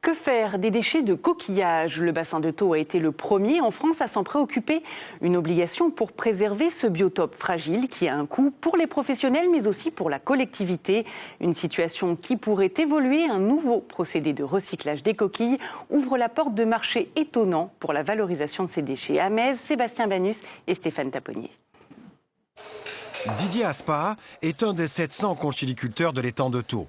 Que faire des déchets de coquillages? Le bassin de Thau a été le premier en France à s'en préoccuper. Une obligation pour préserver ce biotope fragile qui a un coût pour les professionnels mais aussi pour la collectivité. Une situation qui pourrait évoluer. Un nouveau procédé de recyclage des coquilles ouvre la porte de marchés étonnants pour la valorisation de ces déchets. À Metz, Sébastien Banus et Stéphane Taponnier. Didier Aspa est un des 700 conchyliculteurs de l'étang de Thau.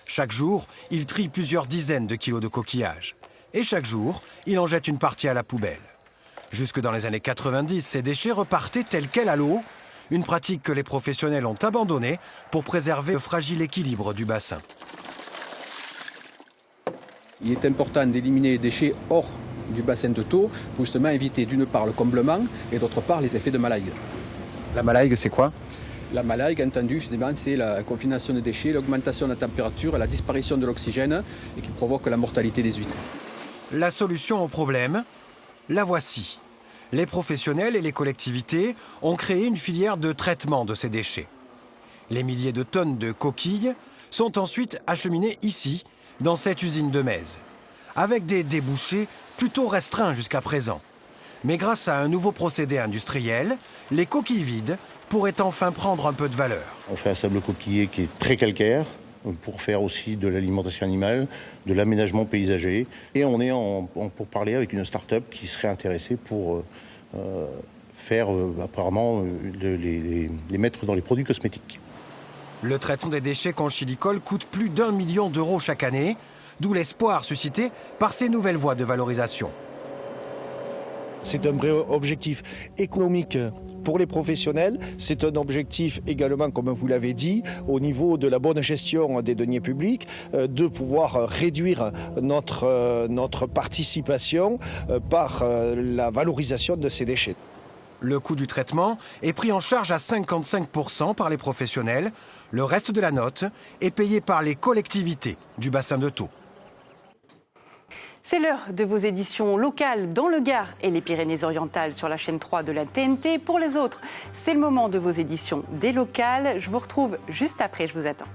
Chaque jour, il trie plusieurs dizaines de kilos de coquillages. Et chaque jour, il en jette une partie à la poubelle. Jusque dans les années 90, ces déchets repartaient tels quels à l'eau, une pratique que les professionnels ont abandonnée pour préserver le fragile équilibre du bassin. Il est important d'éliminer les déchets hors du bassin de Thau pour justement éviter d'une part le comblement et d'autre part les effets de malaygue. La malaygue, c'est quoi ? La malaygue, entendu, c'est la confination des déchets, l'augmentation de la température, la disparition de l'oxygène et qui provoque la mortalité des huîtres. La solution au problème, la voici. Les professionnels et les collectivités ont créé une filière de traitement de ces déchets. Les milliers de tonnes de coquilles sont ensuite acheminées ici, dans cette usine de Metz, avec des débouchés plutôt restreints jusqu'à présent. Mais grâce à un nouveau procédé industriel, les coquilles vides pourraient enfin prendre un peu de valeur. On fait un sable coquillé qui est très calcaire pour faire aussi de l'alimentation animale, de l'aménagement paysager. Et on est pour parler avec une start-up qui serait intéressée pour faire apparemment les mettre dans les produits cosmétiques. Le traitement des déchets conchylicoles coûte plus d'1 million d'euros chaque année, d'où l'espoir suscité par ces nouvelles voies de valorisation. C'est un vrai objectif économique pour les professionnels. C'est un objectif également, comme vous l'avez dit, au niveau de la bonne gestion des deniers publics, de pouvoir réduire notre participation par la valorisation de ces déchets. Le coût du traitement est pris en charge à 55% par les professionnels. Le reste de la note est payé par les collectivités du bassin de Thau. C'est l'heure de vos éditions locales dans le Gard et les Pyrénées-Orientales sur la chaîne 3 de la TNT. Pour les autres, c'est le moment de vos éditions des locales. Je vous retrouve juste après, je vous attends.